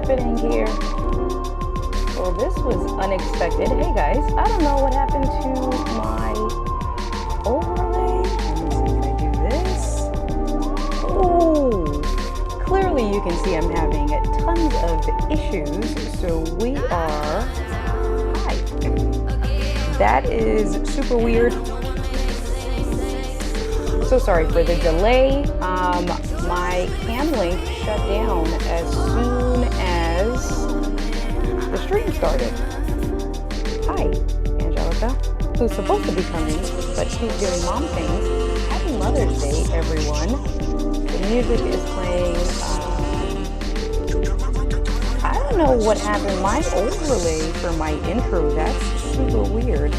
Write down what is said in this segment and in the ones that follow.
happening here? Well, this was unexpected. Hey guys, I don't know what happened to my overlay. Let me see if I do this. Oh, clearly you can see I'm having tons of issues. So we are, hi. That is super weird. So sorry for the delay. My cam link shut down as soon as the stream started. Hi, Angelica, who's supposed to be coming, but she's doing mom things. Happy Mother's Day, everyone. The music is playing. I don't know what happened. My overlay for my intro, that's super weird.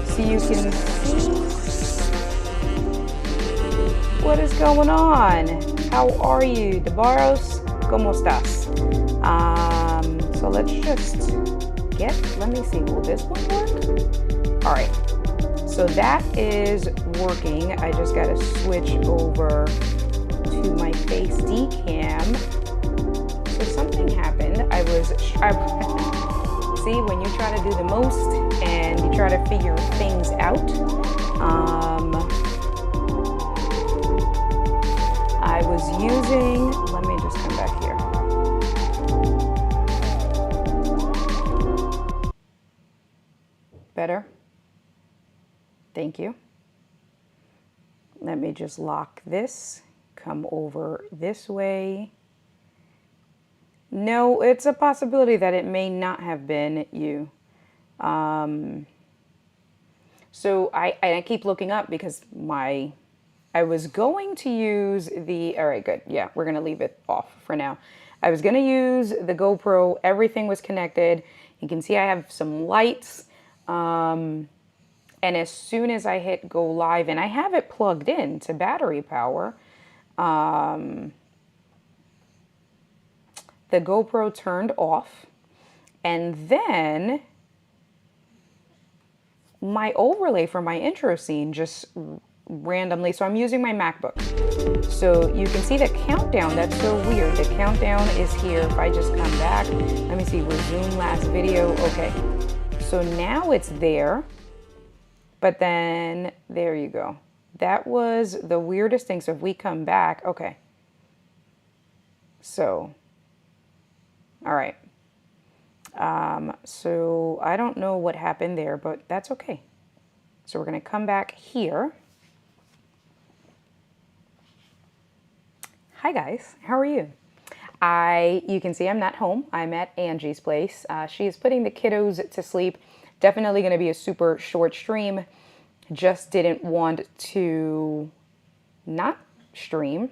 So you can see what is going on. How are you? DeBarros, ¿cómo estás? So let's just let me see, will this one work? All right, so that is working. I just gotta switch over to my face decam. So something happened. See, when you try to do the most and you try to figure things out, I was using, let me just come back here. Better? Thank you. Let me just lock this, come over this way. No, it's a possibility that it may not have been you. So I keep looking up because I was going to use the, all right, good. Yeah, we're going to leave it off for now. I was going to use the GoPro. Everything was connected. You can see I have some lights. And as soon as I hit go live, and I have it plugged in to battery power, the GoPro turned off. And then my overlay for my intro scene just randomly, so I'm using my MacBook, so you can see the countdown. That's so weird. The countdown is here. If I just come back, let me see, resume last video. Okay, so now it's there, but then there you go. That was the weirdest thing. So if we come back, okay, so all right, so I don't know what happened there, but that's okay. So we're going to come back here. Hi guys, how are you? You can see I'm not home. I'm at Angie's place. She is putting the kiddos to sleep. Definitely going to be a super short stream. Just didn't want to not stream.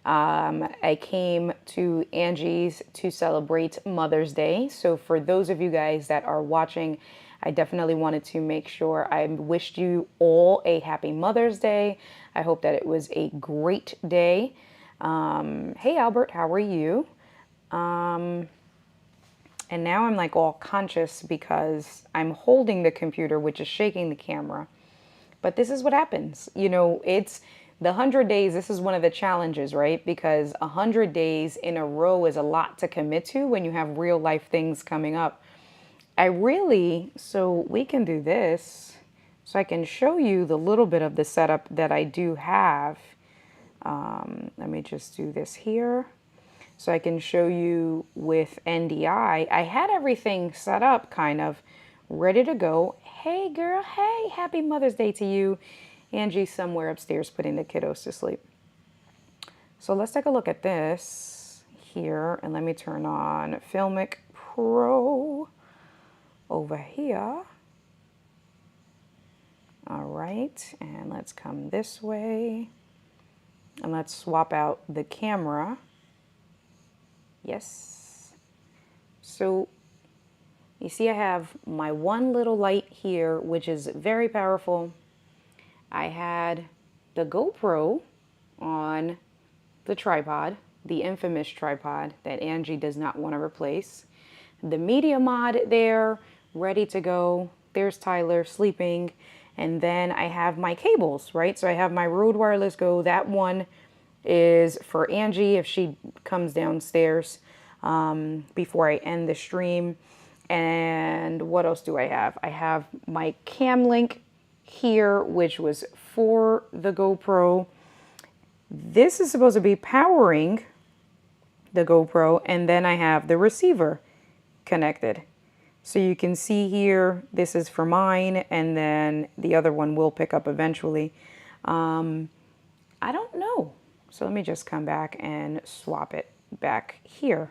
I came to Angie's to celebrate Mother's Day. So for those of you guys that are watching, I definitely wanted to make sure I wished you all a happy Mother's Day. I hope that it was a great day. Hey Albert, how are you? And now I'm like all conscious because I'm holding the computer, which is shaking the camera. But this is what happens. You know, it's the 100 days. This is one of the challenges, right? Because 100 days in a row is a lot to commit to when you have real life things coming up. So we can do this. So I can show you the little bit of the setup that I do have. Let me just do this here so I can show you with NDI. I had everything set up kind of ready to go. Hey girl, hey, happy Mother's Day to you. Angie's somewhere upstairs putting the kiddos to sleep. So let's take a look at this here, and let me turn on Filmic Pro over here. All right, and let's come this way. And let's swap out the camera. Yes. So you see I have my one little light here, which is very powerful. I had the GoPro on the tripod, the infamous tripod that Angie does not want to replace. The media mod there, ready to go. There's Tyler sleeping. And then I have my cables, right? So I have my Rode Wireless Go. That one is for Angie if she comes downstairs. before I end the stream. And what else do I have? I have my cam link here, which was for the GoPro. This is supposed to be powering the GoPro, and then I have the receiver connected. So you can see here, this is for mine, and then the other one will pick up eventually. I don't know. So let me just come back and swap it back here.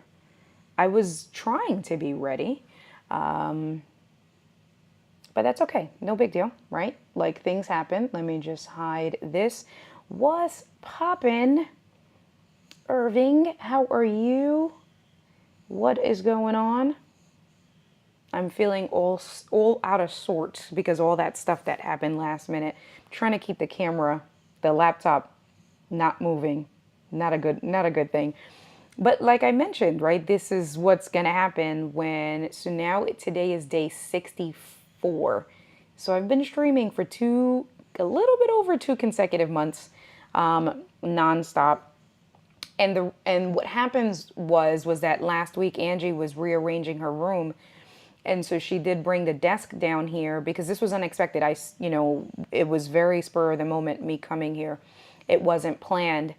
I was trying to be ready, but that's okay. No big deal, right? Like, things happen. Let me just hide this. What's poppin'? Irving, how are you? What is going on? I'm feeling all out of sorts because all that stuff that happened last minute. I'm trying to keep the camera, the laptop, not moving. Not a good thing. But like I mentioned, right, this is what's going to happen so now today is day 64. So I've been streaming for a little bit over 2 consecutive months, nonstop. And what happens was that last week Angie was rearranging her room. And so she did bring the desk down here because this was unexpected. It was very spur of the moment, me coming here. It wasn't planned.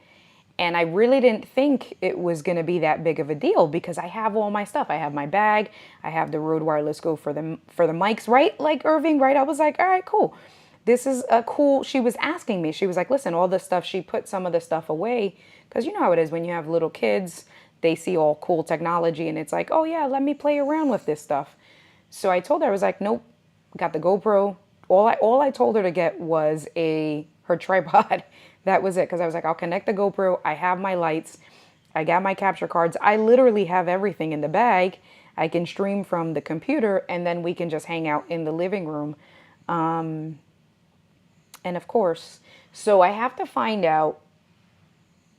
And I really didn't think it was going to be that big of a deal because I have all my stuff. I have my bag. I have the Rode Wireless Go for the mics, right? Like Irving, right? I was like, all right, cool. This is a cool. She was asking me. She was like, listen, all the stuff. She put some of the stuff away because you know how it is when you have little kids. They see all cool technology and it's like, oh yeah, let me play around with this stuff. So I told her, I was like, nope, got the GoPro. All I told her to get was her tripod. That was it. Because I was like, I'll connect the GoPro. I have my lights. I got my capture cards. I literally have everything in the bag. I can stream from the computer and then we can just hang out in the living room. And of course, so I have to find out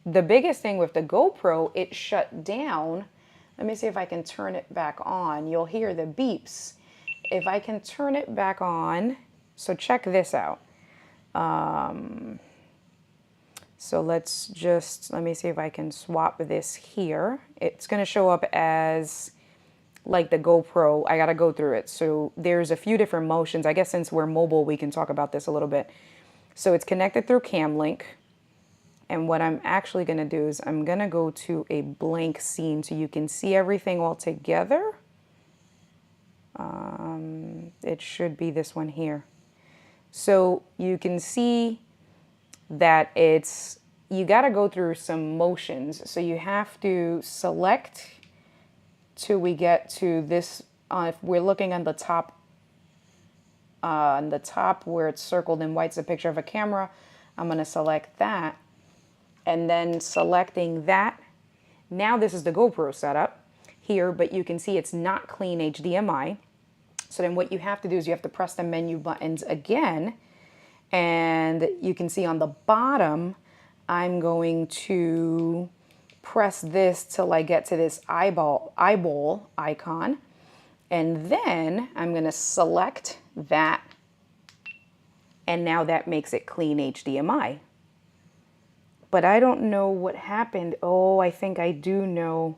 the biggest thing with the GoPro, it shut down. Let me see if I can turn it back on. You'll hear the beeps. If I can turn it back on, so check this out. So let me see if I can swap this here. It's going to show up as like the GoPro. I got to go through it. So there's a few different motions. I guess since we're mobile, we can talk about this a little bit. So it's connected through Cam Link. And what I'm actually going to do is I'm going to go to a blank scene so you can see everything all together. It should be this one here. So you can see that you got to go through some motions. So you have to select till we get to this. If we're looking on the top where it's circled in white, it's a picture of a camera. I'm going to select that. And then selecting that, now this is the GoPro setup here, but you can see it's not clean HDMI. So then what you have to do is you have to press the menu buttons again. And you can see on the bottom, I'm going to press this till I get to this eyeball icon. And then I'm going to select that. And now that makes it clean HDMI. But I don't know what happened. Oh, I think I do know.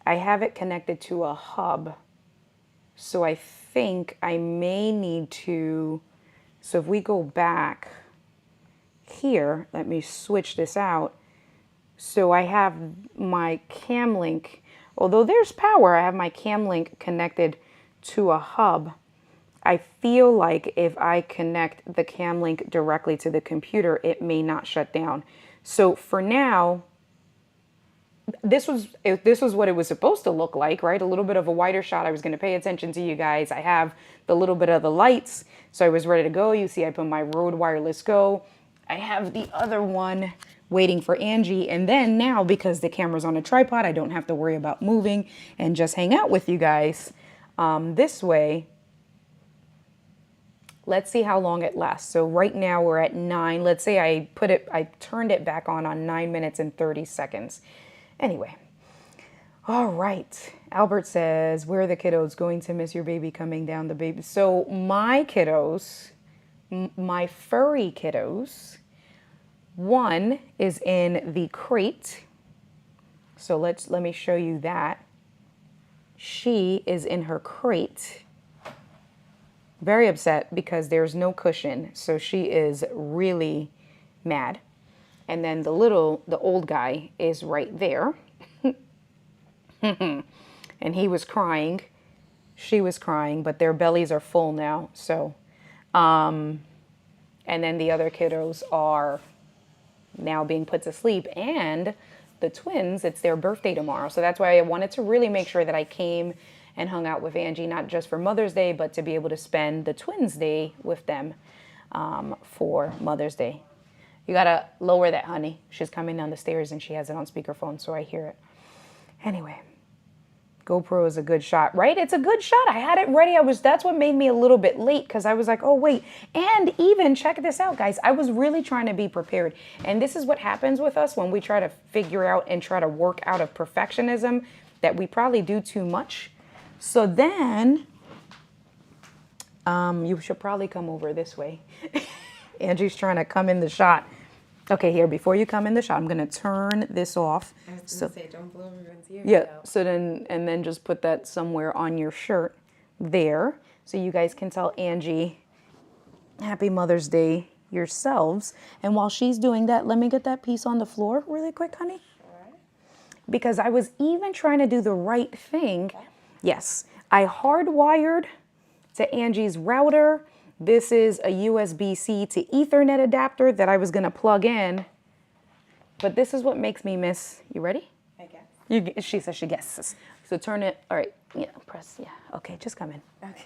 I have it connected to a hub. So I think I may need to, so if we go back here, let me switch this out. So I have my Cam Link, although there's power, I have my Cam Link connected to a hub. I feel like if I connect the Cam Link directly to the computer, it may not shut down. So for now, this was what it was supposed to look like, right? A little bit of a wider shot. I was going to pay attention to you guys. I have the little bit of the lights, so I was ready to go. You see, I put my Rode Wireless Go. I have the other one waiting for Angie. And then now, because the camera's on a tripod, I don't have to worry about moving and just hang out with you guys this way. Let's see how long it lasts. So right now we're at 9. Let's say I turned it back on 9 minutes and 30 seconds. Anyway. All right. Albert says, where are the kiddos? Going to miss your baby coming down the baby. So my kiddos, my furry kiddos, one is in the crate. So let me show you that. She is in her crate, very upset because there's no cushion. So she is really mad. And then the old guy is right there. And he was crying. She was crying, but their bellies are full now. So, and then the other kiddos are now being put to sleep. And the twins, it's their birthday tomorrow. So that's why I wanted to really make sure that I came and hung out with Angie, not just for Mother's Day, but to be able to spend the twins' day with them for Mother's Day. You gotta lower that, honey. She's coming down the stairs and she has it on speakerphone, so I hear it. Anyway, GoPro is a good shot, right? It's a good shot. I had it ready. That's what made me a little bit late because I was like, oh, wait. And even check this out, guys. I was really trying to be prepared. And this is what happens with us when we try to figure out and try to work out of perfectionism, that we probably do too much. So then you should probably come over this way. Angie's trying to come in the shot. Okay, here, before you come in the shot, I'm going to turn this off. I was going to say, don't blow everyone's ears out. So then just put that somewhere on your shirt there. So you guys can tell Angie, Happy Mother's Day yourselves. And while she's doing that, let me get that piece on the floor really quick, honey. All right. Because I was even trying to do the right thing. Okay. Yes, I hardwired to Angie's router. This is a USB-C to Ethernet adapter that I was going to plug in. But this is what makes me miss. You ready? I guess. She says she guesses. So turn it. All right. Yeah, press. Yeah. Okay, just come in. Okay.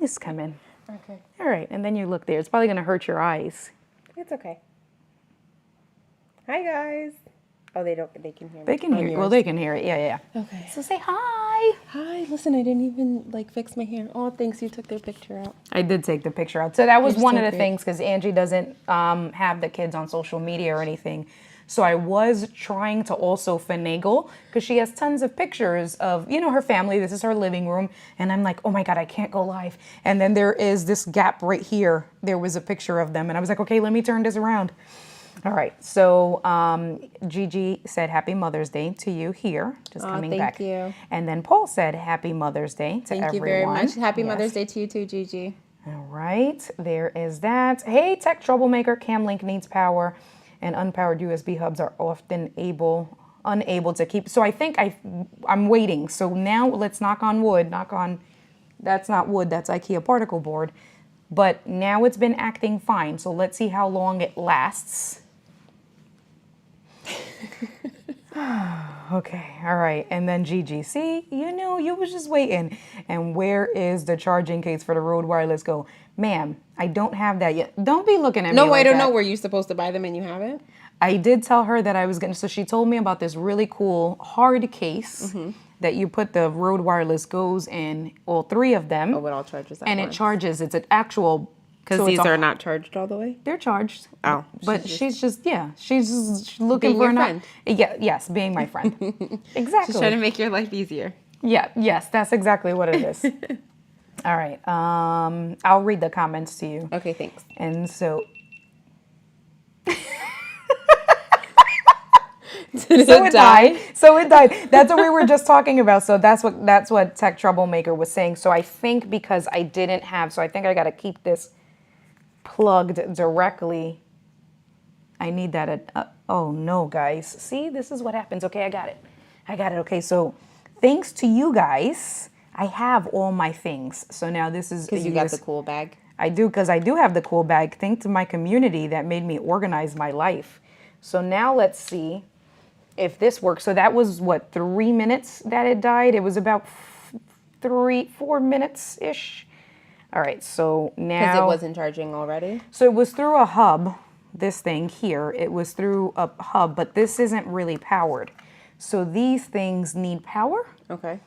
Just come in. Okay. All right. And then you look there. It's probably going to hurt your eyes. It's okay. Hi, guys. Oh, they can hear me. They can hear you. Well, they can hear it. Yeah. Okay. So say hi. Hi. Listen, I didn't even fix my hair. Oh, thanks. You took their picture out. I did take the picture out. So that was one of the things, because Angie doesn't have the kids on social media or anything. So I was trying to also finagle, because she has tons of pictures of, her family. This is her living room. And I'm like, oh my God, I can't go live. And then there is this gap right here. There was a picture of them. And I was like, okay, let me turn this around. All right, so Gigi said Happy Mother's Day to you here, just coming back. Thank you. And then Paul said Happy Mother's Day to everyone. Thank you very much. Happy Mother's Day to you too, Gigi. All right, there is that. Hey, tech troublemaker, Cam Link needs power, and unpowered USB hubs are often unable to keep. So I think I'm waiting. So now let's knock on wood. That's not wood, that's IKEA particle board. But now it's been acting fine. So let's see how long it lasts. Okay, all right. And then Gigi, see, you was just waiting. And where is the charging case for the Rode Wireless Go? Ma'am, I don't have that yet. Don't be looking at me No, like I don't that. know. Were you supposed to buy them and you haven't? I did tell her that I was going to, so she told me about this really cool hard case that you put the Rode Wireless Goes in, all three of them. Oh, it all charges at And once. it charges, it's an actual... Because these are not charged all the way? They're charged. Oh. But she's just looking being for your friend. Yes, being my friend. Exactly. She's trying to make your life easier. Yeah, yes, that's exactly what it is. All right. I'll read the comments to you. Okay, thanks. And so... So it died. So it died. That's what we were just talking about. So that's what Tech Troublemaker was saying. So I think because I didn't have... So I think I got to keep this... plugged directly. I need that. Oh no, guys. See, this is what happens. Okay, I got it. Okay, so thanks to you guys, I have all my things. So now this is... Because you got the cool bag. I do, because I do have the cool bag. Thanks to my community that made me organize my life. So now let's see if this works. So that was, what, 3 minutes that it died? It was about 4 minutes-ish. All right, so now... Because it wasn't charging already? So it was through a hub, this thing here. It was through a hub, but this isn't really powered. So these things need power. Okay.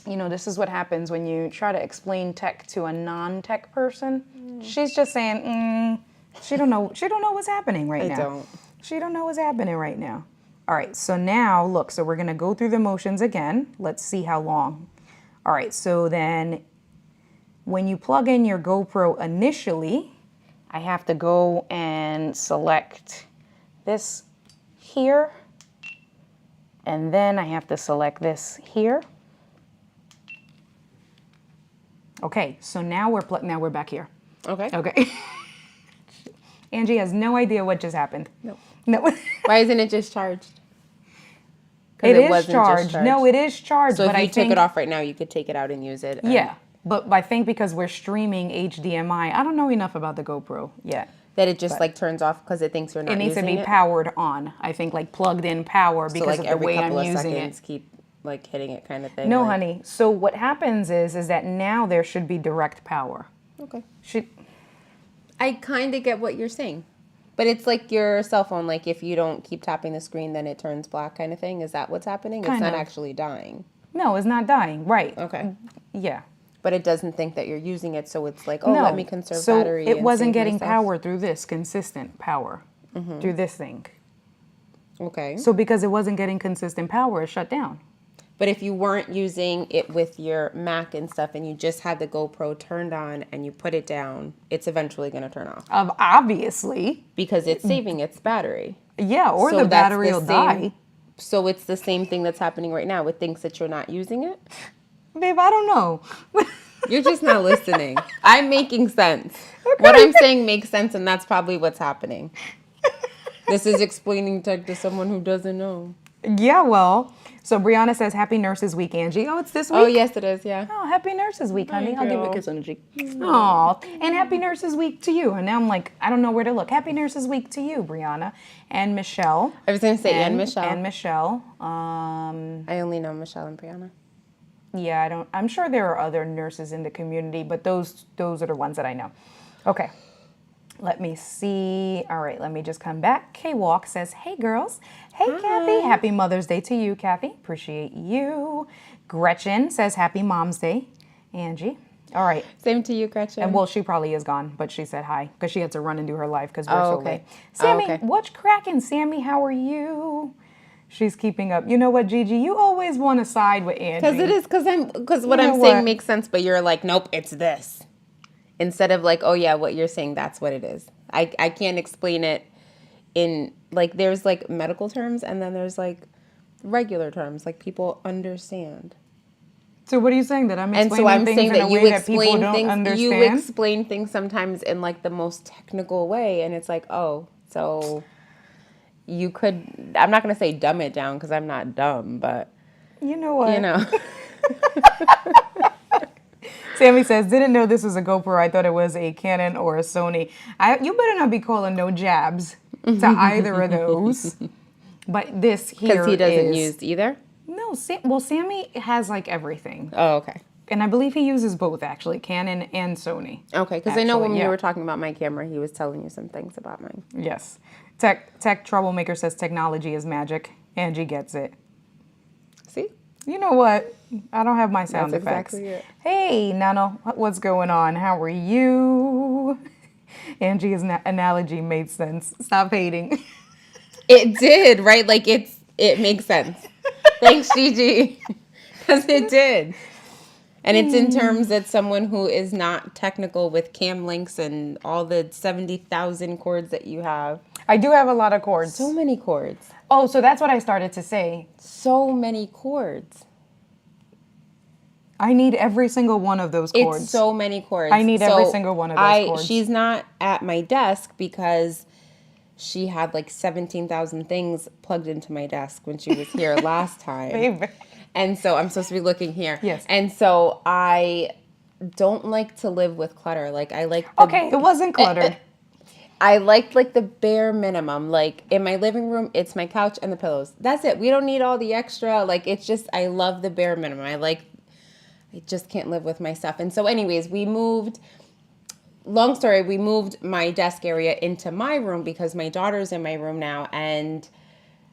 This is what happens when you try to explain tech to a non-tech person. She's just saying, she don't know what's happening right now. I don't. She don't know what's happening right now. All right, so now, look, so we're going to go through the motions again. Let's see how long. All right, so then... when you plug in your GoPro initially, I have to go and select this here. And then I have to select this here. Okay, so now we're back here. Okay. Okay. Angie has no idea what just happened. No. No. Why isn't it just charged? It is wasn't charged. just No, it is charged. So but if you I took think, it off right now, you could take it out and use it. Yeah, but I think because we're streaming HDMI, I don't know enough about the GoPro yet. That it just like turns off because it thinks you're not It needs to using be it? powered on. I think like plugged in power So because like of the every way I'm couple of using seconds, it. keep like hitting it kind of thing. No, like, honey. So what happens is that now there should be direct power. Okay. Should I kind of get what you're saying. But it's like your cell phone, like if you don't keep tapping the screen, then it turns black kind of thing. Is that what's happening? Kind It's not of. actually dying. No, it's not dying. Right. Okay. Yeah. But it doesn't think that you're using it, so it's like, oh, No. let me conserve so battery. it and wasn't save getting myself. power through this consistent power through this thing. Okay. So because it wasn't getting consistent power, it shut down. But if you weren't using it with your Mac and stuff and you just had the GoPro turned on and you put it down, it's eventually going to turn off Obviously. because it's saving its battery. Yeah, or So the that's battery will same- die. So it's the same thing that's happening right now. It thinks that you're not using it. Babe, I don't know. You're just not listening. I'm making sense. What I'm saying makes sense, and that's probably what's happening. This is explaining tech to someone who doesn't know. Yeah, well. So Brianna says, Happy Nurses Week, Angie. Oh, it's this week? Oh, yes, it is, yeah. Oh, Happy Nurses Week, honey. Thank I'll give you a you. kiss on the cheek. Aw, and Happy Nurses Week to you. And now I'm like, I don't know where to look. Happy Nurses Week to you, Brianna. And Michelle. I was going to say, and Michelle. And Michelle. I only know Michelle and Brianna. Yeah, I'm sure there are other nurses in the community, but those are the ones that I know. Okay. Let me see. All right, let me just come back. K-Walk says, hey, girls. Hey, Hi. Kathy. Happy Mother's Day to you, Kathy. Appreciate you. Gretchen says, Happy Mom's Day, Angie. All right. Same to you, Gretchen. And well, she probably is gone, but she said hi because she had to run and do her live because we're Oh, so okay. late. Sammy, okay. what's cracking? Sammy, how are you? She's keeping up. You know what, Gigi? You always want to side with Angie. Because it is, because what You know I'm saying what? makes sense, but you're like, nope, it's this. Instead of like, oh yeah, what you're saying, that's what it is. I can't explain it in, like, there's like medical terms and then there's like regular terms, like people understand. So what are you saying? That I'm And explaining so I'm things saying in a that you way that people explain don't things, understand? you explain things sometimes in like the most technical way, and it's like, oh, so you could, I'm not going to say dumb it down because I'm not dumb, but You know what? you know. Sammy says, didn't know this was a GoPro. I thought it was a Canon or a Sony. You better not be calling no jabs to either of those. But this here Because he doesn't is- use either? No, well, Sammy has like everything. Oh, okay. And I believe he uses both, actually, Canon and Sony. Okay, because I know when Actually, we yeah. were talking about my camera, he was telling you some things about mine. Yes. Tech Troublemaker says technology is magic. Angie gets it. See? You know what? I don't have my sound That's effects. exactly it. Hey, Nano, what's going on? How are you? Angie's analogy made sense. Stop hating. It did, right? Like it makes sense. Thanks, Gigi. Because it did. And it's in terms that someone who is not technical with cam links and all the 70,000 cords that you have. I do have a lot of cords. So many cords. Oh, so that's what I started to say. So many cords. I need every single one of those cords. It's so many cords. I need every single one of those cords. She's not at my desk because she had like 17,000 things plugged into my desk when she was here last time. Baby. And so I'm supposed to be looking here. Yes. And so I don't like to live with clutter. Like I like the, Okay, it wasn't cluttered. I liked like the bare minimum. Like in my living room, it's my couch and the pillows. That's it. We don't need all the extra. Like it's just, I love the bare minimum. I just can't live with my stuff. And so anyways, we moved my desk area into my room because my daughter's in my room now. And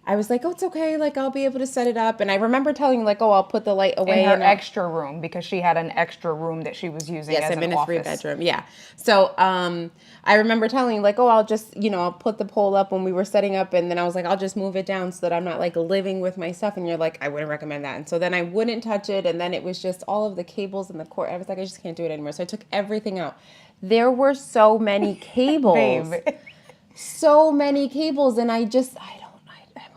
I was like, oh, it's okay. Like I'll be able to set it up. And I remember telling like, oh, I'll put the light away In her in extra room, because she had an extra room that she was using as Yes, I'm an in a office. 3-bedroom. Yeah. So I remember telling you, like, oh, I'll just, I'll put the pole up when we were setting up. And then I was like, I'll just move it down so that I'm not like living with my stuff. And you're like, I wouldn't recommend that. And so then I wouldn't touch it. And then it was just all of the cables and the cord. I was like, I just can't do it anymore. So I took everything out. There were so many cables. Babe. So many cables. And I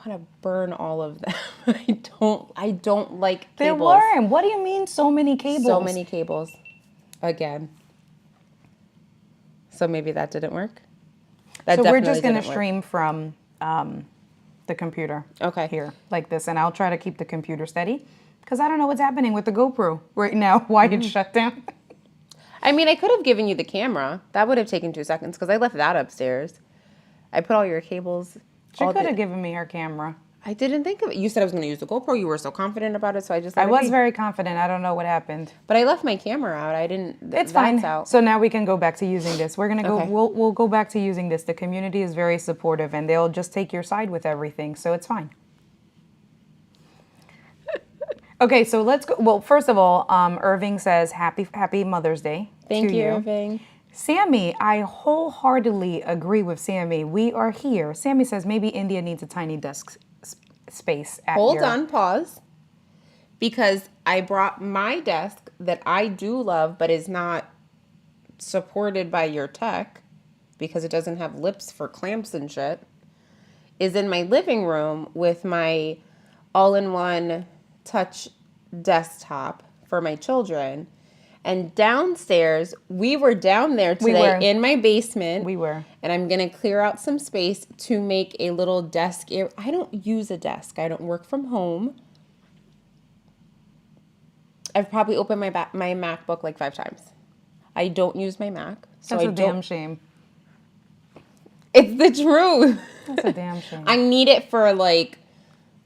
want to burn all of them. I don't like cables. There weren't. What do you mean so many cables? So many cables. Again. So maybe that didn't work? That So we're definitely just going to didn't work. stream from the computer. Okay. Here, like this. And I'll try to keep the computer steady because I don't know what's happening with the GoPro right now. Why it shut down. I mean, I could have given you the camera. That would have taken 2 seconds because I left that upstairs. I put all your cables. She could have given me her camera. I didn't think of it. You said I was going to use the GoPro. You were so confident about it, so I just let I it was be. very confident. I don't know what happened. But I left my camera out. I didn't. It's fine. Out. So now we can go back to using this. We're gonna go. Okay. We'll go back to using this. The community is very supportive, and they'll just take your side with everything. So it's fine. Okay, so let's go. Well, first of all, Irving says Happy Mother's Day. Thank to you, Irving. Sammy, I wholeheartedly agree with Sammy. We are here. Sammy says maybe India needs a tiny desk space. Hold on, pause. Because I brought my desk that I do love, but is not supported by your tech because it doesn't have lips for clamps and shit, is in my living room with my all-in-one touch desktop for my children. And downstairs, we were down there today in my basement. We were. And I'm going to clear out some space to make a little desk area. I don't use a desk. I don't work from home. I've probably opened my MacBook like 5 times. I don't use my Mac. So That's a damn shame. It's the truth. That's a damn shame. I need it for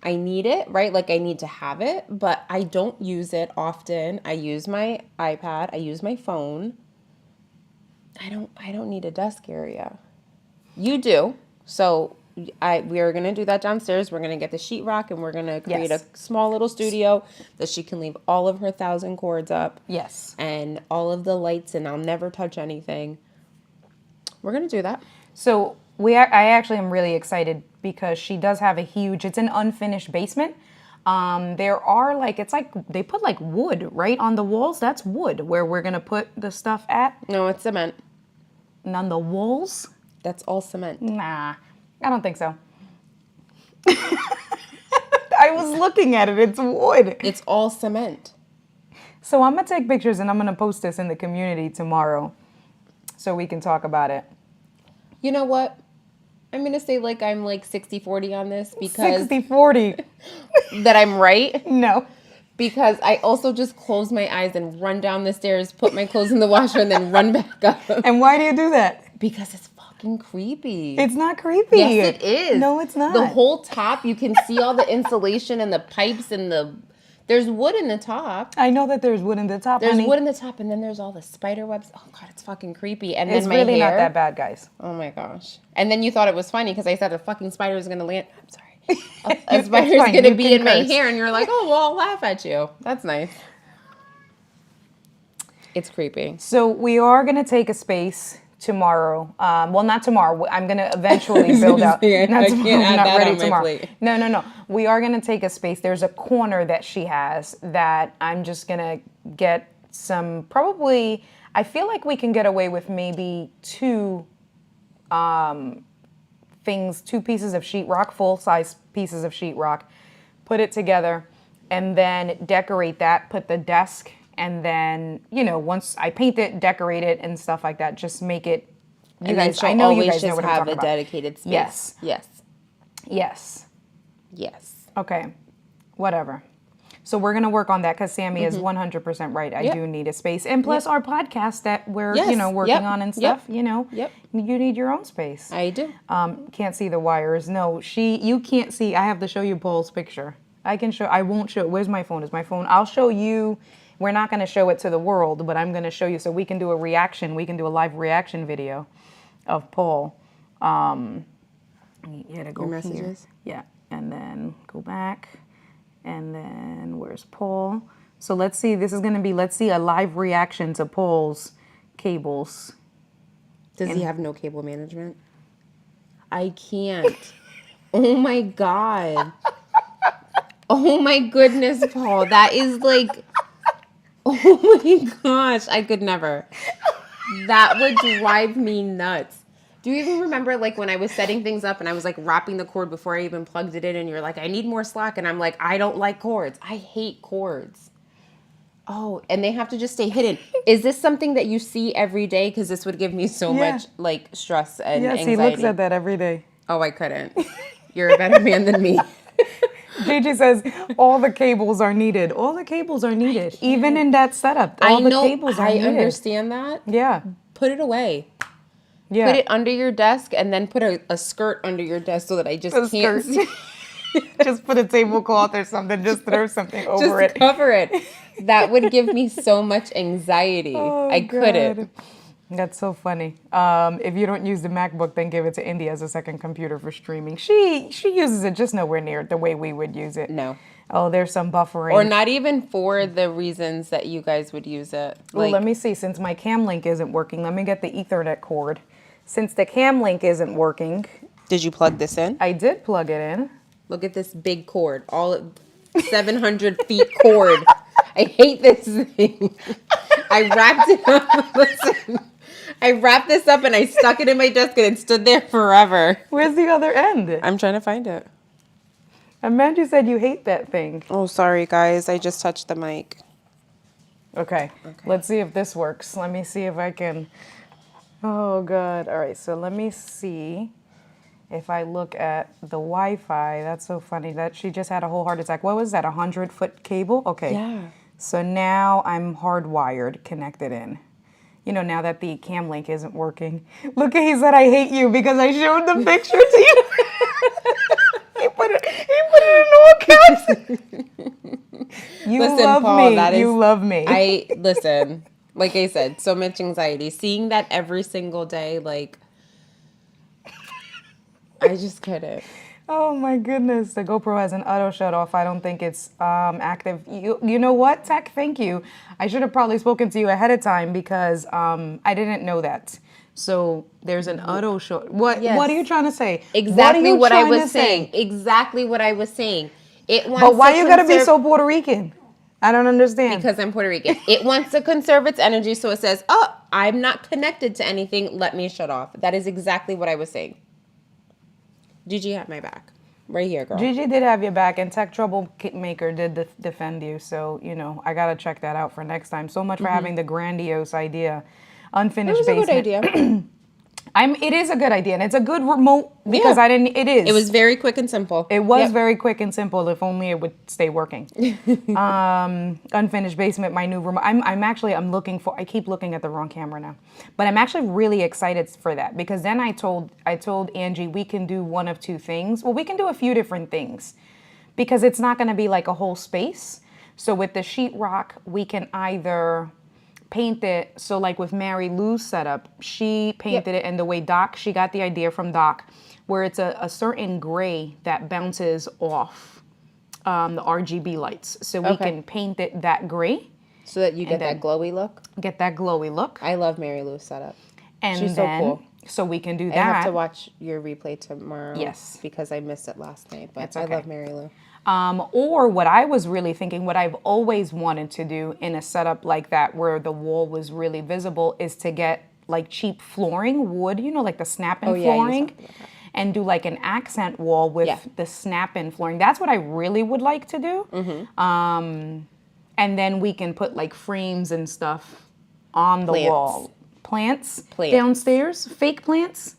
I need it, right? Like I need to have it, but I don't use it often. I use my iPad. I use my phone. I don't need a desk area. You do. So we are going to do that downstairs. We're going to get the sheetrock and we're going to create a small little studio that she can leave all of her 1,000 cords up. Yes. And all of the lights, and I'll never touch anything. We're going to do that. So I actually am really excited because she does have it's an unfinished basement. There are they put like wood right on the walls. That's wood where we're going to put the stuff at. No, it's cement. And on the walls? That's all cement. Nah, I don't think so. I was looking at it. It's wood. It's all cement. So I'm going to take pictures and I'm going to post this in the community tomorrow so we can talk about it. You know what? I'm going to say I'm 60-40 on this because... 60-40. That I'm right? No. Because I also just close my eyes and run down the stairs, put my clothes in the washer, and then run back up. And why do you do that? Because it's fucking creepy. It's not creepy. Yes, it is. No, it's not. The whole top, you can see all the insulation and the pipes and there's wood in the top. I know that there's wood in the top, There's honey. wood in the top, and then there's all the spider webs. Oh, God, it's fucking creepy. And It's then my really hair. not that bad, guys. Oh, my gosh. And then you thought it was funny because I said a fucking spider is going to land. I'm sorry. A spider's going to be in my hair, and you're like, oh, well, I'll laugh at you. That's nice. It's creepy. So we are going to take a space tomorrow. Well, not tomorrow. I'm going to eventually build out. Not tomorrow. I'm not ready tomorrow. No. We are going to take a space. There's a corner that she has that I'm just going to get some, probably, I feel like we can get away with maybe 2 pieces of sheetrock, full-size pieces of sheetrock, put it together, and then decorate that, put the desk, and then, once I paint it, decorate it, and stuff like that, just make it, I know you guys know what I'm talking about. Dedicated space. Yes. Yes. Okay. Whatever. So we're going to work on that because Sammy is 100% right. I do need a space. And plus our podcast that we're, working on and stuff, you need your own space. I do. Can't see the wires. No, you can't see. I have to show you Paul's picture. I won't show. Where's my phone? Is my phone? I'll show you. We're not going to show it to the world, but I'm going to show you so we can do a reaction. We can do a live reaction video of Paul. You had to go your messages? Here. Yeah. And then go back. And then where's Paul? So let's see. This is going to be, a live reaction to Paul's cables. Does he have no cable management? I can't. Oh my God. Oh my goodness, Paul. That is oh my gosh. I could never. That would drive me nuts. Do you even remember like when I was setting things up and I was like wrapping the cord before I even plugged it in and you're like, I need more slack. And I'm like, I don't like cords. I hate cords. Oh, and they have to just stay hidden. Is this something that you see every day? Because this would give me so much like stress and Yes, anxiety. he looks at that every day. Oh, I couldn't. You're a better man than me. Gigi says all the cables are needed. All the cables are needed. Even in that setup, all the cables are needed. I understand that. Yeah. Put it away. Yeah. Put it under your desk and then put a skirt under your desk so that I just can't see. Just put a tablecloth or something. Just throw something over Just it. cover it. That would give me so much anxiety. Oh, I couldn't. That's so funny. If you don't use the MacBook, then give it to Indy as a second computer for streaming. She uses it just nowhere near the way we would use it. No. Oh, there's some buffering. Or not even for the reasons that you guys would use it. Well, let me see. Since my cam link isn't working, let me get the Ethernet cord. Since the cam link isn't working. Did you plug this in? I did plug it in. Look at this big cord. All 700 feet cord. I hate this thing. I wrapped it up. Listen. I wrapped this up and I stuck it in my desk and it stood there forever. Where's the other end? I'm trying to find it. Amanda said you hate that thing. Oh, sorry, guys. I just touched the mic. Okay. Let's see if this works. Let me see if I can. Oh, God. All right. So let me see if I look at the Wi-Fi. That's so funny that she just had a whole heart attack. What was that? 100-foot cable? Okay. Yeah. So now I'm hardwired, connected in. You know, now that the cam link isn't working. Look, he said, I hate you because I showed the picture to you. he put it in all caps. You Listen, love Paul, me. You love me. Listen, like I said, so much anxiety. Seeing that every single day, like, I just couldn't. Oh my goodness, the GoPro has an auto shut off. I don't think it's active. You know what, Tech? Thank you. I should have probably spoken to you ahead of time because I didn't know that. So there's an auto shut. What are you trying to say? Exactly what I was saying. Exactly what I was saying. It wants But why you gotta be so Puerto Rican? I don't understand. Because I'm Puerto Rican. It wants to conserve its energy, so it says, "Oh, I'm not connected to anything. Let me shut off." That is exactly what I was saying. Gigi had my back. Right here, girl. Gigi did have your back, and Tech Troublemaker did defend you. So, you know, I got to check that out for next time. So much for having the grandiose idea. Unfinished basement. It was a good idea. It is a good idea, and it's a good remote because it was very quick and simple. It was very quick and simple. If only it would stay working. Unfinished basement, my new remote. I'm looking for. I keep looking at the wrong camera now, but I'm actually really excited for that because then I told Angie we can do one of two things. Well, we can do a few different things because it's not going to be like a whole space. So with the sheetrock, we can either paint it. So like with Mary Lou's setup, she painted it in the way she got the idea from Doc, where it's a certain gray that bounces off the RGB lights. So we can paint it that gray. So that you get that glowy look? Get that glowy look. I love Mary Lou's setup. And she's then, so cool. So we can do that. I have to watch your replay tomorrow. Yes. Because I missed it last night. But okay. I love Mary Lou. Or what I was really thinking, what I've always wanted to do in a setup like that where the wall was really visible is to get like cheap flooring, wood, you know, like the snap-in flooring, and do like an accent wall with the snap-in flooring. That's what I really would like to do. And then we can put like frames and stuff on the wall. Plants downstairs, fake plants.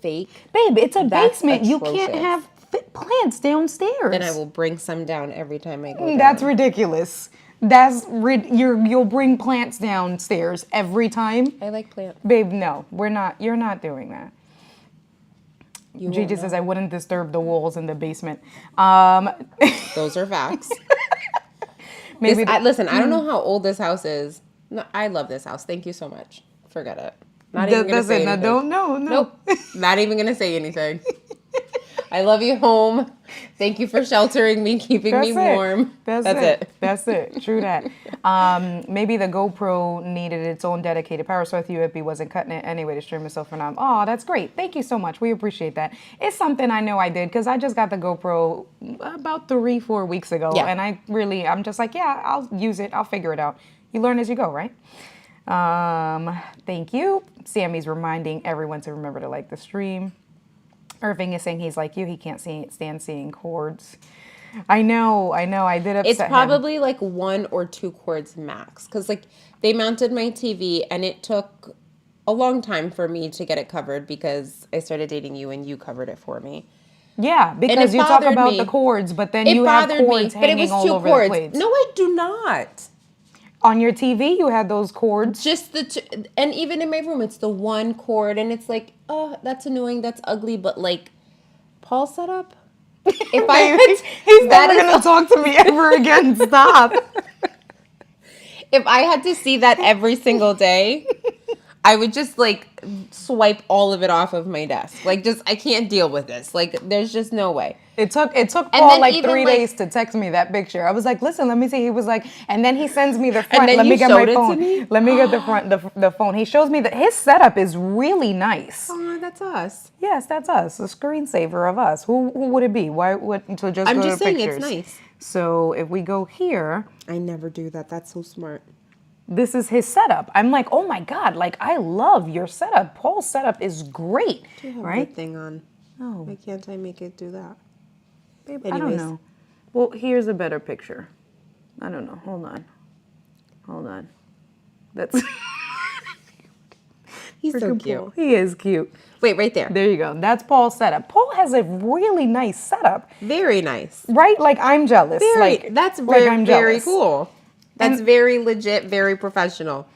Fake? Babe, it's a basement. You can't have plants downstairs. Then I will bring some down every time I go down. That's ridiculous. You'll bring plants downstairs every time. I like plants. Babe, no, we're not. You're not doing that. Gigi says I wouldn't disturb the walls in the basement. Those are facts. Maybe listen, I don't know how old this house is. No, I love this house. Thank you so much. Forget it. Not even gonna say anything. Don't know. Nope. Not even gonna say anything. I love you, home. Thank you for sheltering me, keeping me warm. That's it. That's it. True that. Maybe the GoPro needed its own dedicated power source. USB wasn't cutting it anyway to stream itself for now. Oh, that's great. Thank you so much. We appreciate that. It's something I know I did because I just got the GoPro about 3-4 weeks ago. Yeah. And I'm just like, yeah, I'll use it. I'll figure it out. You learn as you go, right? Thank you. Sammy's reminding everyone to remember to like the stream. Irving is saying he's like you. He can't stand seeing cords. I know. I did upset It's him. probably like 1 or 2 cords max. Because like they mounted my TV and it took a long time for me to get it covered because I started dating you and you covered it for me. Yeah, because it you talk bothered about me. the cords, but then It you have bothered cords me, but it hanging was all 2 over cords. the plates. No, I do not. On your TV, you had those cords. Just and even in my room, it's the 1 cord, and it's like, oh, that's annoying, that's ugly, but like, Paul's setup. If I had, He's never gonna talk to me ever again. Stop. if I had to see that every single day, I would just like swipe all of it off of my desk. Like, just I can't deal with this. Like, there's just no way. It took Paul then like even, 3 like- days to text me that picture. I was like, listen, let me see. He was like, and then he sends me the front. then Let you me get showed my it to phone. me? Let me get the front, the phone. He shows me that his setup is really nice. Oh, that's us. Yes, that's us. A screensaver of us. Who would it be? Why would to just I'm go just to saying pictures? it's nice. So if we go here, I never do that. That's so smart. this is his setup. I'm like, oh my God, like I love your setup. Paul's setup is great, right? Good thing on. Oh. Why can't I make it do that? Babe, I don't know. Well, here's a better picture. I don't know. Hold on. That's He's so freaking cute. Paul. He is cute. Wait, right there. There you go. That's Paul's setup. Paul has a really nice setup, Very nice. right? Like I'm jealous. That's like very, I'm very jealous. cool. That's very legit, very professional.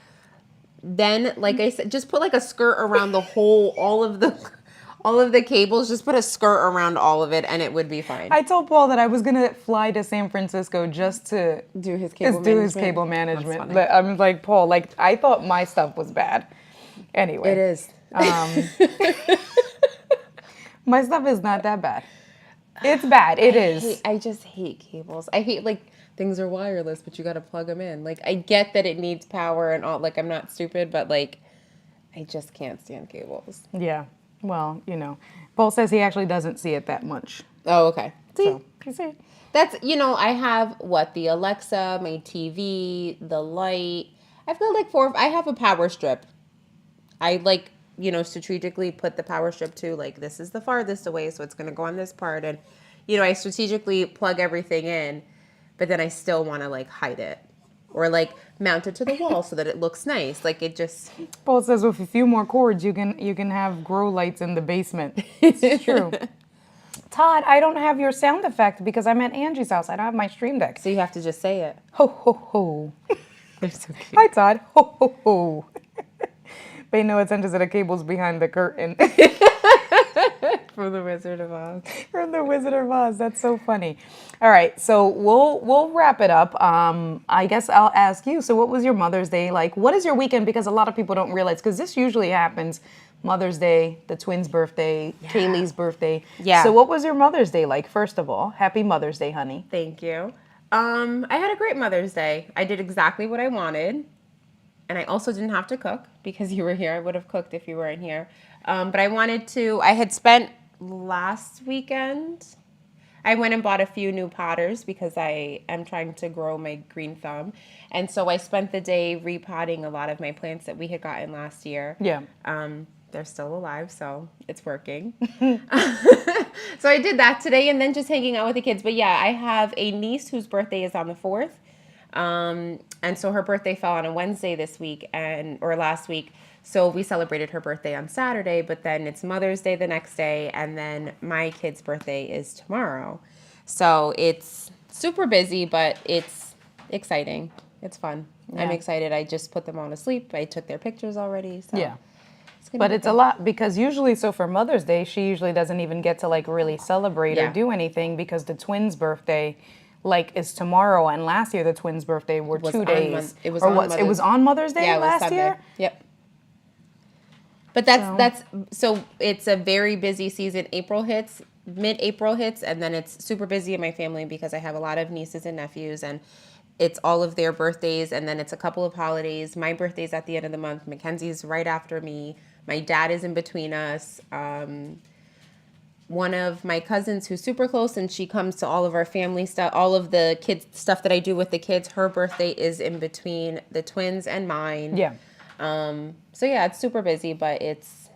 Then, like I said, just put like a skirt around the whole, all of the cables. Just put a skirt around all of it, and it would be fine. I told Paul that I was gonna fly to San Francisco just to do his cable do management. his cable management. That's funny. But I'm like, Paul, like I thought my stuff was bad. Anyway, It is. My stuff is not that bad. It's bad. It is. I just hate cables. I hate like things are wireless, but you got to plug them in. Like I get that it needs power and all. Like I'm not stupid, but like I just can't stand cables. Yeah. Well, Paul says he actually doesn't see it that much. Oh, okay. See, So, you see. that's I have the Alexa, my TV, the light. I've got like 4. I have a power strip. I like strategically put the power strip to like this is the farthest away, so it's gonna go on this part, and I strategically plug everything in, but then I still want to like hide it or like mount it to the wall so that it looks nice. Like it just. Paul says with a few more cords, you can have grow lights in the basement. It's true. Todd, I don't have your sound effect because I'm at Angie's house. I don't have my stream deck. So you have to just say it. Ho ho ho. They're so cute. Hi Todd. Ho ho ho. Pay no attention to the cables behind the curtain. From the Wizard of Oz. From the Wizard of Oz. That's so funny. All right, so we'll wrap it up. I guess I'll ask you. So, what was your Mother's Day like? What is your weekend? Because a lot of people don't realize. Because this usually happens: Mother's Day, the twins' birthday, Kaylee's birthday. Yeah. So, what was your Mother's Day like? First of all, Happy Mother's Day, honey. Thank you. I had a great Mother's Day. I did exactly what I wanted. And I also didn't have to cook because you were here. I would have cooked if you weren't here. But I had spent last weekend, I went and bought a few new potters because I am trying to grow my green thumb. And so I spent the day repotting a lot of my plants that we had gotten last year. Yeah. They're still alive, so it's working. So I did that today and then just hanging out with the kids. But yeah, I have a niece whose birthday is on the 4th. And so her birthday fell on a Wednesday this week or last week. So we celebrated her birthday on Saturday, but then it's Mother's Day the next day. And then my kid's birthday is tomorrow. So it's super busy, but it's exciting. It's fun. Yeah. I'm excited. I just put them all to sleep. I took their pictures already. So Yeah. But it's a lot because usually, so for Mother's Day, she usually doesn't even get to like really celebrate or do anything because the twins' birthday is tomorrow, and last year the twins' birthday were 2 days. It was on Mother's Day Yeah, it was last Sunday. year. Yep. But so it's a very busy season. Mid-April hits, and then it's super busy in my family because I have a lot of nieces and nephews, and it's all of their birthdays, and then it's a couple of holidays. My birthday's at the end of the month. Mackenzie's right after me. My dad is in between us. One of my cousins who's super close, and she comes to all of our family stuff, all of the kids stuff that I do with the kids. Her birthday is in between the twins and mine. Yeah. So yeah, it's super busy, but it's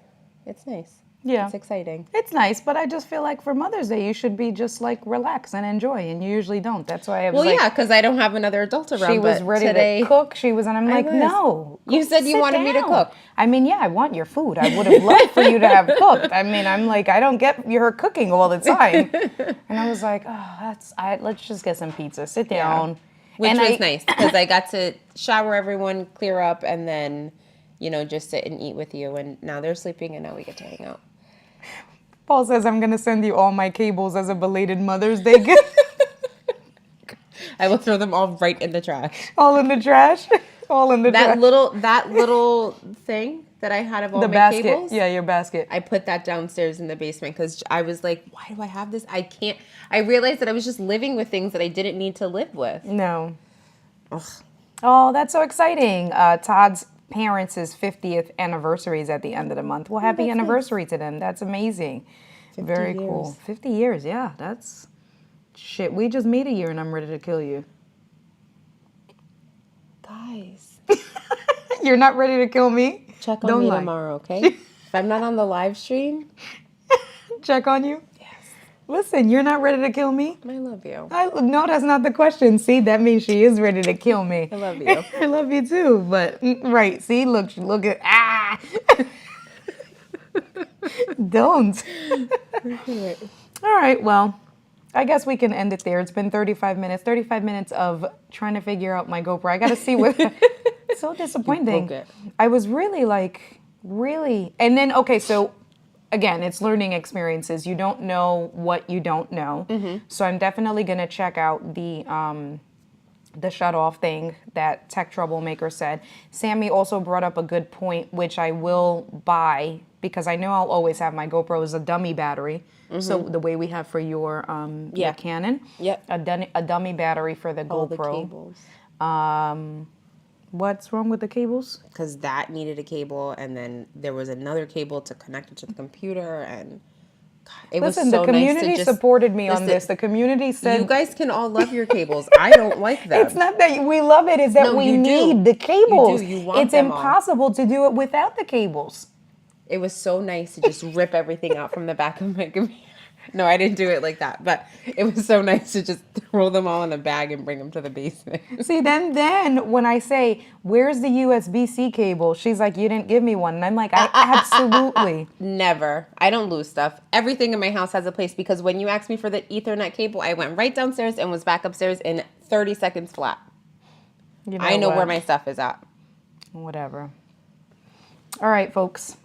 nice. Yeah. It's exciting. It's nice, but I just feel like for Mother's Day, you should be just like relax and enjoy, and you usually don't. That's why I was Well, like, yeah, because I don't have another adult around. she was but ready today, to cook. She was, and I'm like, was. no. You said you sit wanted me to down. cook. I mean, yeah, I want your food. I would have loved for you to have cooked. I mean, I'm like, I don't get her cooking all the time. And I was like, oh, let's just get some pizza. Sit down. Which And was nice because I got to shower everyone, clear up, and then, just sit and eat with you. And now they're sleeping, and now we get to hang out. Paul says, I'm going to send you all my cables as a belated Mother's Day gift. I will throw them all right in the trash. All in the trash? All in the trash. That little thing that I had of all my basket. cables. Yeah, your basket. I put that downstairs in the basement because I was like, why do I have this? I realized that I was just living with things that I didn't need to live with. No. Ugh. Oh, that's so exciting. Todd's parents' 50th anniversary is at the end of the month. Well, happy anniversary to them. That's amazing. Very cool. 50 years, yeah. That's shit. We just made a year and I'm ready to kill you. Guys. You're not ready to kill me? Check on me tomorrow, okay? If I'm not on the live stream. Check on you? Yes. Listen, you're not ready to kill me? I love you. No, that's not the question. See, that means she is ready to kill me. I love you. I love you too, but right. See, look at Don't. All right, well, I guess we can end it there. It's been 35 minutes. 35 minutes of trying to figure out my GoPro. I got to see what. It's so disappointing. broke it. I was really and then okay, so again, it's learning experiences. You don't know what you don't know. Mm-hmm. So I'm definitely gonna check out the shut off thing that Tech Troublemaker said. Sammy also brought up a good point, which I will buy because I know I'll always have my GoPro as a dummy battery. Mm-hmm. So the way we have for your Canon, Yep, a dummy battery for the all GoPro. the cables. What's wrong with the cables? Because that needed a cable, and then there was another cable to connect it to the computer, and God, it was so the community nice to just supported me on this. The community said you guys can all love your cables. I don't like them. it's not that we love it; it's that No, we you need do. the cables. You do. You want it's them all. impossible to do it without the cables. It was so nice to just rip everything out from the back of my computer. No, I didn't do it like that, but it was so nice to just throw them all in a bag and bring them to the basement. See, then when I say, where's the USB-C cable? She's like, you didn't give me one. And I'm like, I absolutely. Never. I don't lose stuff. Everything in my house has a place because when you asked me for the Ethernet cable, I went right downstairs and was back upstairs in 30 seconds flat. You know I know what? where my stuff is at. Whatever. All right, folks.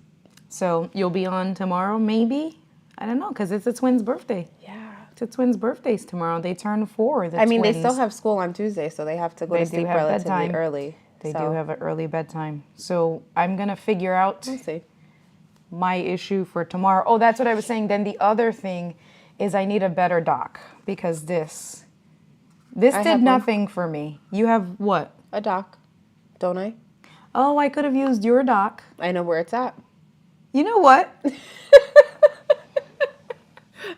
So you'll be on tomorrow, maybe? I don't know, because it's a twin's birthday. Yeah. It's a twin's birthdays tomorrow. They turn 4. I mean, they still have school on Tuesday, so they have to go to sleep relatively early. They do have an early bedtime. So I'm going to figure out We'll see. my issue for tomorrow. Oh, that's what I was saying. Then the other thing is I need a better dock because this did nothing for me. You have what? A dock, don't I? Oh, I could have used your dock. I know where it's at. You know what?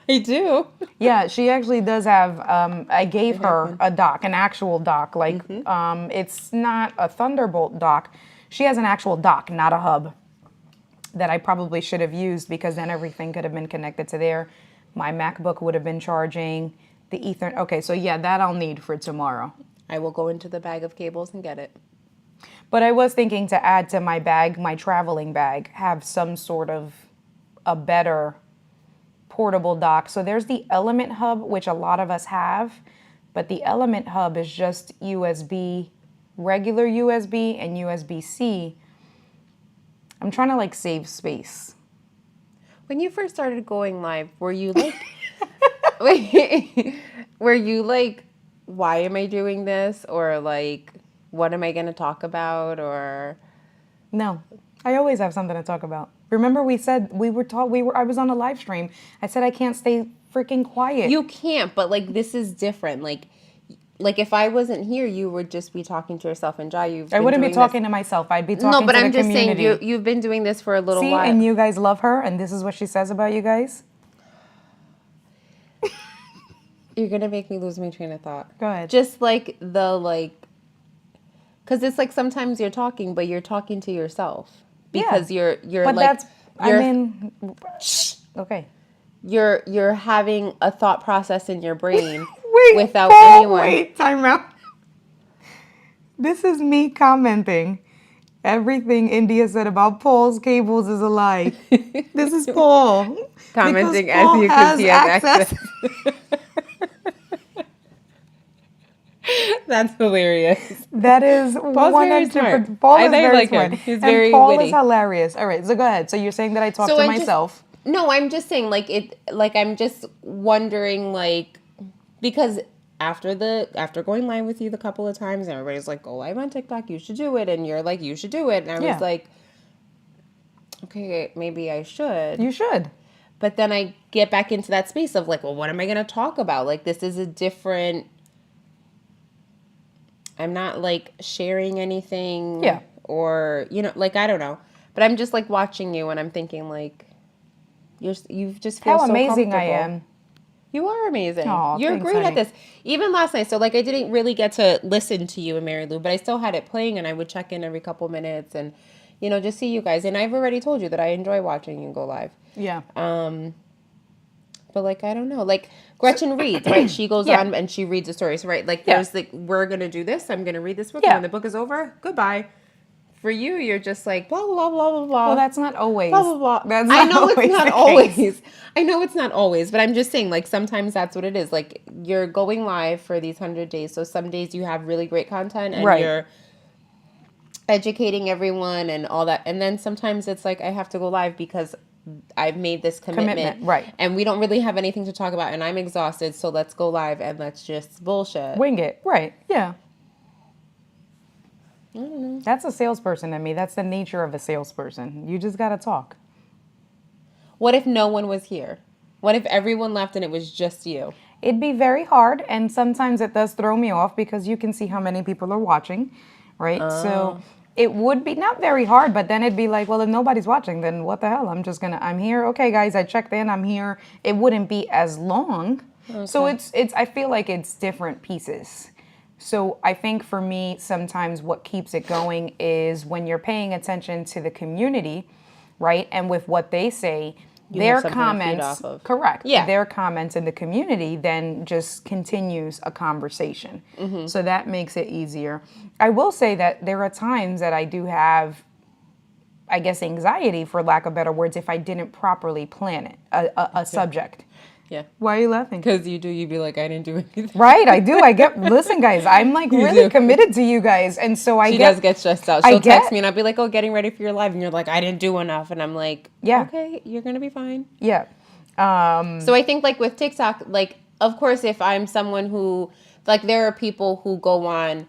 I do. Yeah, she actually does have, I gave her a dock, an actual dock. Like, it's not a Thunderbolt dock. She has an actual dock, not a hub, that I probably should have used because then everything could have been connected to there. My MacBook would have been charging, the Ethernet. Okay, so yeah, that I'll need for tomorrow. I will go into the bag of cables and get it. But I was thinking to add to my bag, my traveling bag, have some sort of a better portable dock. So there's the Element Hub, which a lot of us have, but the Element Hub is just USB, regular USB and USB-C. I'm trying to like save space. When you first started going live, were you like, wait, were you like, why am I doing this? Or like, what am I going to talk about? Or no, I always have something to talk about. Remember we said I was on a live stream. I said I can't stay freaking quiet. you can't, but like this is different. Like if I wasn't here, you would just be talking to yourself and Jai. I wouldn't be talking to myself. I'd be talking to the community. I'm just saying you've been doing this for a little while. And you guys love her, and this is what she says about you guys. You're gonna make me lose my train of thought. Go ahead. Just like the Because it's like sometimes you're talking, but you're talking to yourself Yeah. because you're But like that's, I you're mean, okay. you're having a thought process in your brain Wait, without Paul, anyone. wait, time out. This is me commenting. Everything India said about Paul's cables is a lie. This is Paul. Because Commenting as Paul you because has he has access. access. That's hilarious. That is Paul's very smart. 100%. Paul I is know you very like smart. him. He's And very Paul is witty. hilarious. All right, so go ahead. So you're saying that I talk So to I myself. No, I'm just saying I'm just wondering like because after going live with you the couple of times and everybody's like, go live on TikTok, you should do it, and you're like, you should do it. And I Yeah. was like, okay, maybe I should. You should. But then I get back into that space of like, well, what am I going to talk about? Like, this is a different. I'm not like sharing anything. Yeah. Or, like, I don't know. But I'm just like watching you and I'm thinking like, you just feel How so amazing I comfortable. am. You are amazing. Aw, You're thanks, great honey. at this. Even last night. So like I didn't really get to listen to you and Mary Lou, but I still had it playing and I would check in every couple minutes and, just see you guys. And I've already told you that I enjoy watching you go live. Yeah. But like, I don't know, like Gretchen reads, right? She goes Yeah. on and she reads the stories, right? Like Yeah. there's like, we're going to do this. I'm going to read this book. Yeah. And when the book is over, goodbye. For you, you're just like, blah, blah, blah, blah, blah. Well, that's not always. Blah, blah, blah. That's I not know it's always not the always. case. I know it's not always, but I'm just saying, like, sometimes that's what it is. Like, you're going live for these 100 days. So some days you have really great content and Right. you're educating everyone and all that. And then sometimes it's like, I have to go live because I've made this commitment. Right. And we don't really have anything to talk about and I'm exhausted. So let's go live and let's just bullshit. Wing it. Right. Yeah. I don't know. That's a salesperson to me. That's the nature of a salesperson. You just got to talk. What if no one was here? What if everyone left and it was just you? It'd be very hard, and sometimes it does throw me off because you can see how many people are watching, right? So it would be not very hard, but then it'd be like, well, if nobody's watching, then what the hell? I'm here. Okay, guys, I checked in. I'm here. It wouldn't be as long. Okay. So it's. I feel like it's different pieces. So I think for me, sometimes what keeps it going is when you're paying attention to the community, right? And with what they say, their have something to feed comments, off of. correct. Yeah. Their comments in the community then just continues a conversation. Mm-hmm. So that makes it easier. I will say that there are times that I do have, I guess, anxiety, for lack of better words, if I didn't properly plan it, a subject. Yeah. Why are you laughing? Because you'd be like, I didn't do anything. Right, I do. Listen, guys, I'm like really committed to you guys. And so She does get stressed out. She'll text me and I'll be like, oh, getting ready for your live. And you're like, I didn't do enough. And I'm like, Yeah. Okay, you're going to be fine. Yeah. So I think like with TikTok, like, of course, if I'm someone who, like, there are people who go on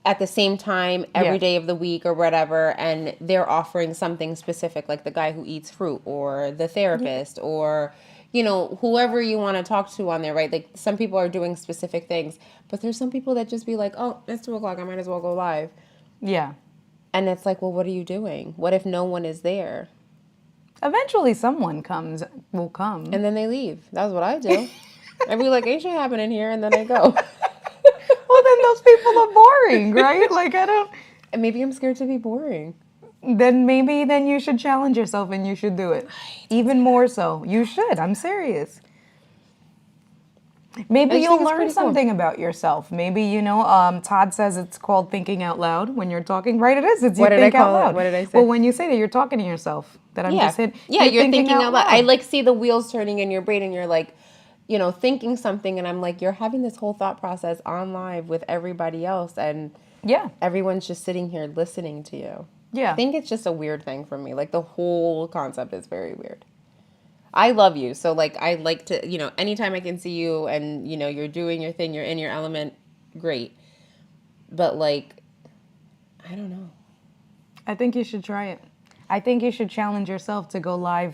at the same time every day of the week or whatever, and they're offering something specific, like the guy who eats fruit or the therapist or, whoever you want to talk to on there, right? Like some people are doing specific things, but there's some people that just be like, oh, it's 2:00. I might as well go live. Yeah. And it's like, well, what are you doing? What if no one is there? Eventually someone will come. And then they leave. That's what I do. I'd be like, ain't shit happening here. And then I go. Well, then those people are boring, right? Like, And maybe I'm scared to be boring. Then you should challenge yourself and you should do it. Even more so. You should. I'm serious. Maybe you'll learn something about yourself. Maybe, Todd says it's called thinking out loud when you're talking. Right, it is. It's you think out loud. What did I say? Well, when you say that you're talking to yourself, that I'm just hitting. Yeah, you're thinking out loud. I like see the wheels turning in your brain and you're like, thinking something. And I'm like, you're having this whole thought process on live with everybody else. And yeah, everyone's just sitting here listening to you. Yeah. I think it's just a weird thing for me. Like the whole concept is very weird. I love you. So like, I like to, anytime I can see you and, you're doing your thing, you're in your element, great. But like, I don't know. I think you should try it. I think you should challenge yourself to go live.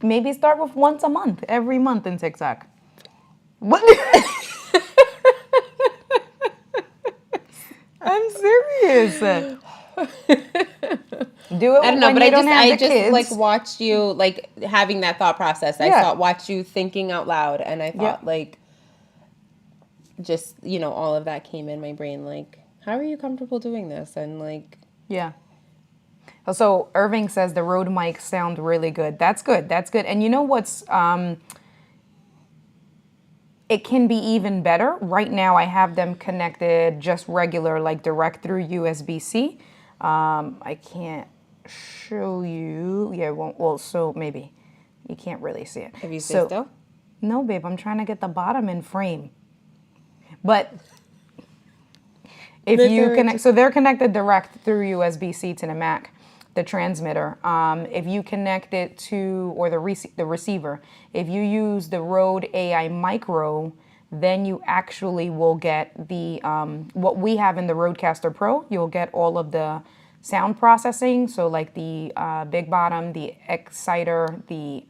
Maybe start with once a month, every month in TikTok. What? I'm serious. Do it. I don't know, when but you I don't have the just kids. like watched you like having that thought process. Yeah. Watched you thinking out loud, and I thought like, just, all of that came in my brain. Like, how are you comfortable doing this? And like, Yeah. So Irving says the Rode mics sound really good. That's good. That's good. And you know what's it can be even better. Right now I have them connected just regular, like direct through USB-C. I can't show you. Yeah, it won't. Well, so maybe you can't really see it. have you So stay still? no, babe, I'm trying to get the bottom in frame. But if you connect, so they're connected direct through USB-C to the Mac, the transmitter. If you connect it to, or the receiver, if you use the Rode AI Micro, then you actually will get the, what we have in the Rodecaster Pro, you'll get all of the sound processing. So like the big bottom, the exciter, the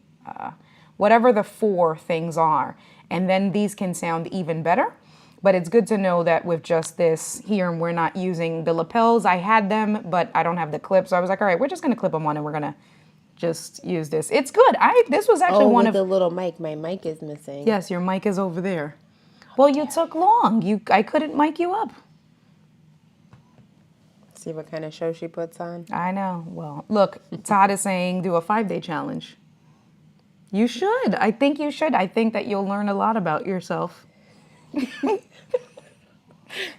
whatever the four things are. And then these can sound even better. But it's good to know that with just this here, and we're not using the lapels. I had them, but I don't have the clip. So I was like, all right, we're just going to clip them on and we're going to just use this. It's good. This was actually one with of the little mic. My mic is missing. Yes, your mic is over there. Well, you took long. I couldn't mic you up. See what kind of show she puts on. I know. Well, look, Todd is saying do a 5-day challenge. You should. I think you should. I think that you'll learn a lot about yourself.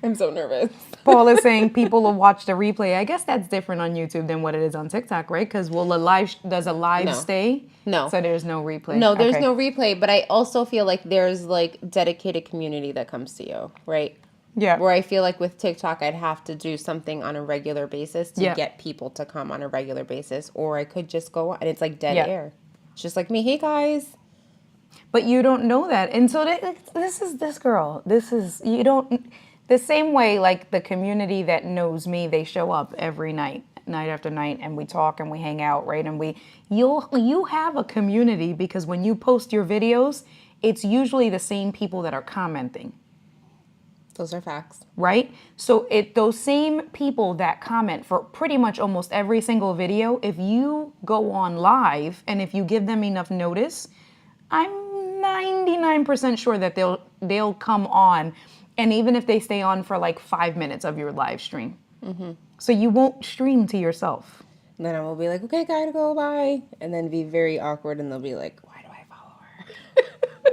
I'm so nervous. Paul is saying people will watch the replay. I guess that's different on YouTube than what it is on TikTok, right? Because does a live No. stay? No. So there's no replay. No, there's Okay. no replay, but I also feel like there's like dedicated community that comes to you, right? Yeah. Where I feel like with TikTok, I'd have to do something on a regular basis to Yeah. get people to come on a regular basis, or I could just go on, and it's like dead Yeah. air. It's just like me, hey guys. But you don't know that. And so this is this girl. You don't, the same way like the community that knows me, they show up every night after night, and we talk and we hang out, right? And you have a community because when you post your videos, it's usually the same people that are commenting. Those are facts. Right? So those same people that comment for pretty much almost every single video, if you go on live and if you give them enough notice, I'm 99% sure that they'll come on, and even if they stay on for like 5 minutes of your live stream. Mm-hmm. So you won't stream to yourself. And then I will be like, okay, gotta go, bye. And then be very awkward, and they'll be like, why do I follow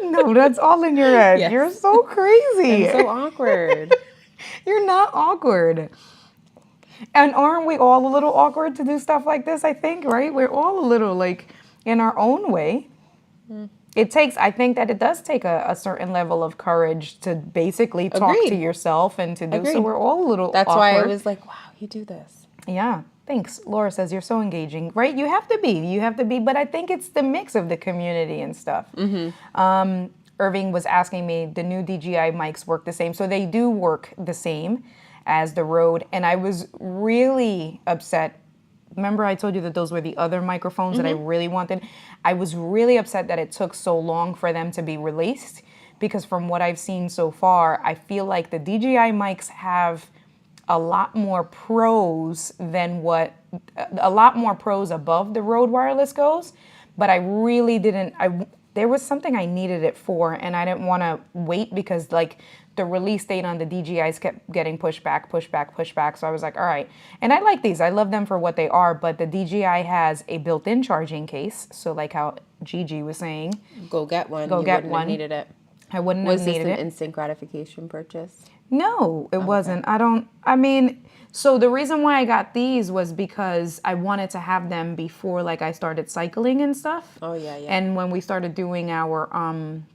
her? No, that's all in your head. Yes. You're so crazy. I'm so awkward. You're not awkward. And aren't we all a little awkward to do stuff like this, I think, right? We're all a little like in our own way. I think that it does take a certain level of courage to basically talk to Agreed. yourself and to do so. Agreed. We're all a little That's awkward. why I was like, wow, you do this. Yeah. Thanks. Laura says you're so engaging, right? You have to be, but I think it's the mix of the community and stuff. Mm-hmm. Irving was asking me, the new DJI mics work the same. So they do work the same as the Rode. And I was really upset. Remember I told you that those were the other microphones that I really wanted? I was really upset that it took so long for them to be released, because from what I've seen so far, I feel like the DJI mics have a lot more pros above the Rode Wireless goes, but I really didn't, there was something I needed it for, and I didn't want to wait because like the release date on the DJIs kept getting pushed back. So I was like, all right. And I like these. I love them for what they are, but the DJI has a built-in charging case. So like how Gigi was saying. Go get one. Go You get wouldn't one. have needed it. I wouldn't Was have this needed an it. instant gratification purchase? No, it wasn't. So the reason why I got these was because I wanted to have them before like I started cycling and stuff. Oh, yeah. And when we started doing our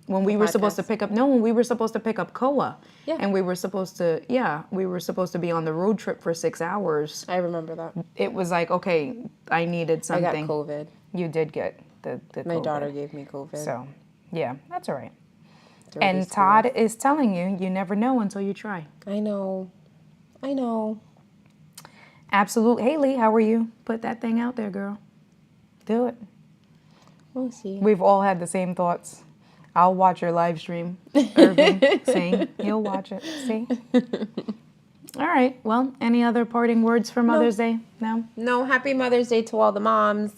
when we were supposed to pick up Koa. Yeah. And we were supposed to be on the road trip for 6 hours. I remember that. It was like, okay, I needed I got something. COVID. You did get the My COVID. daughter gave me COVID. So, yeah, that's all right. Through And these Todd tools. is telling you never know until you try. I know. Absolutely. Hey, Lee, how are you? Put that thing out there, girl. Do it. We'll see. We've all had the same thoughts. I'll watch your live stream, Irving. See? You'll watch it. See? All right. Well, any other parting words for Mother's Day? No? No, happy Mother's Day to all the moms.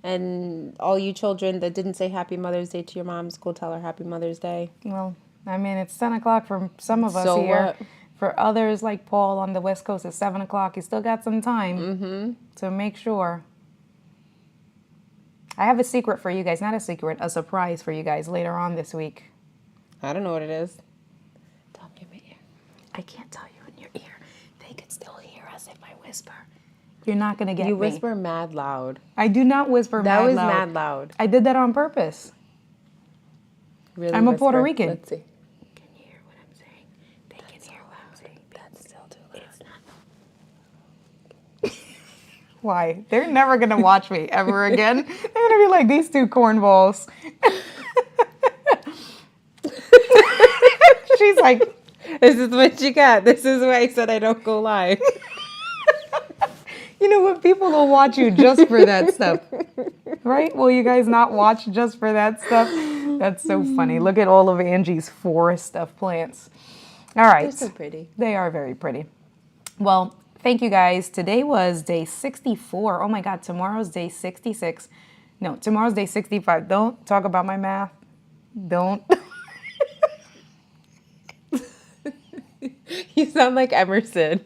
And all you children that didn't say Happy Mother's Day to your moms, go tell her Happy Mother's Day. Well, I mean, it's 10 o'clock for some of us So here. what? For others, like Paul on the West Coast, it's 7 o'clock. You still got some time. Mm-hmm. So make sure. I have a secret for you guys. Not a secret, a surprise for you guys later on this week. I don't know what it is. Tell me in my ear. I can't tell you in your ear. They could still hear us if I whisper. You're not going to get You me. whisper mad loud. I do not whisper That mad was loud. mad loud. I did that on purpose. Really I'm a whisper. Puerto Rican. Let's see. Can you hear what I'm saying? They can hear what I'm saying. That's still too loud. It's not. Why? They're never going to watch me ever again. They're going to be like, these two cornballs. She's like, This is what you got. This is why I said I don't go live. you know what? People will watch you just for that stuff. Right? Will you guys not watch just for that stuff? That's so funny. Look at all of Angie's forest of plants. All right. They're so pretty. They are very pretty. Well, thank you guys. Today was day 64. Oh my God, tomorrow's day 66. No, tomorrow's day 65. Don't talk about my math. Don't. You sound like Emerson.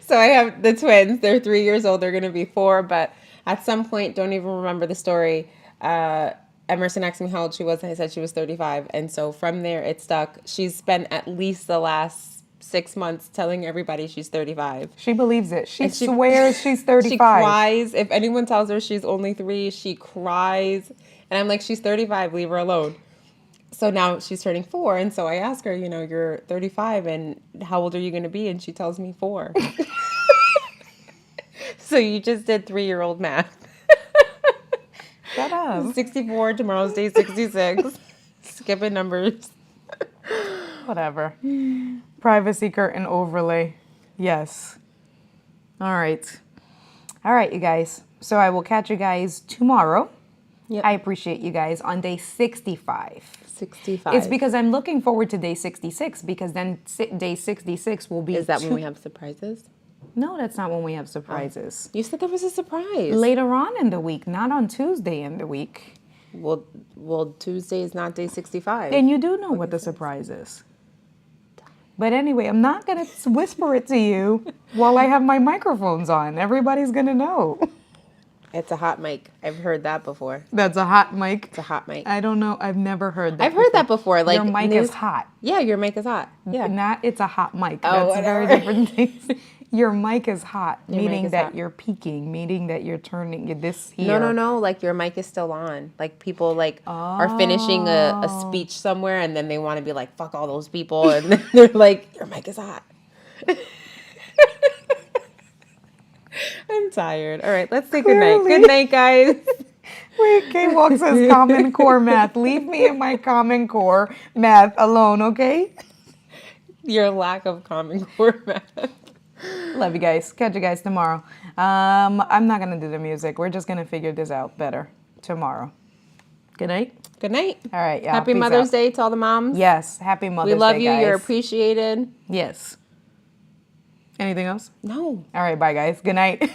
So I have the twins. They're 3 years old. They're going to be 4. But at some point, don't even remember the story. Emerson asked me how old she was, and I said she was 35. And so from there, it stuck. She's spent at least the last 6 months telling everybody she's 35. She believes it. She And she- swears she's 35. She cries. If anyone tells her she's only 3, she cries. And I'm like, she's 35. Leave her alone. So now she's turning 4. And so I ask her, you know, you're 35 and how old are you going to be? And she tells me 4. So you just did 3-year-old math. Shut up. 64, tomorrow's day 66. Skipping numbers. Whatever. Privacy curtain overlay. Yes. All right. All right, you guys. So I will catch you guys tomorrow. Yep. I appreciate you guys on day 65. 65. It's because I'm looking forward to day 66 because then day 66 will be. Is that when we have surprises? No, that's not when we have surprises. You said there was a surprise. Later on in the week, not on Tuesday in the week. Well, Tuesday is not day 65. And you do know what the surprise is. But anyway, I'm not going to whisper it to you while I have my microphones on. Everybody's going to know. It's a hot mic. I've heard that before. That's a hot mic. It's a hot mic. I don't know. I've never heard that. I've heard that before. Like Your mic is hot. Yeah, your mic is hot. Yeah. Not it's a hot mic. Oh, That's very whatever. different things. Your mic is hot, Your mic meaning is that hot. you're peaking, meaning that you're turning this here. No. Like your mic is still on. Like people like are finishing a speech somewhere and then they want to be like, fuck all those people. And then they're like, your mic is hot. I'm tired. All right, let's say goodnight. Clearly. Good night, guys. Wait, K-Walk says Common Core math. Leave me in my Common Core math alone, okay? Your lack of Common Core math. Love you guys. Catch you guys tomorrow. I'm not going to do the music. We're just going to figure this out better tomorrow. Good night. Good night. All right, yeah. Happy peace Mother's out. Day to all the moms. Yes, happy Mother's Day, We love you. guys. You're appreciated. Yes. Anything else? No. All right, bye, guys. Good night.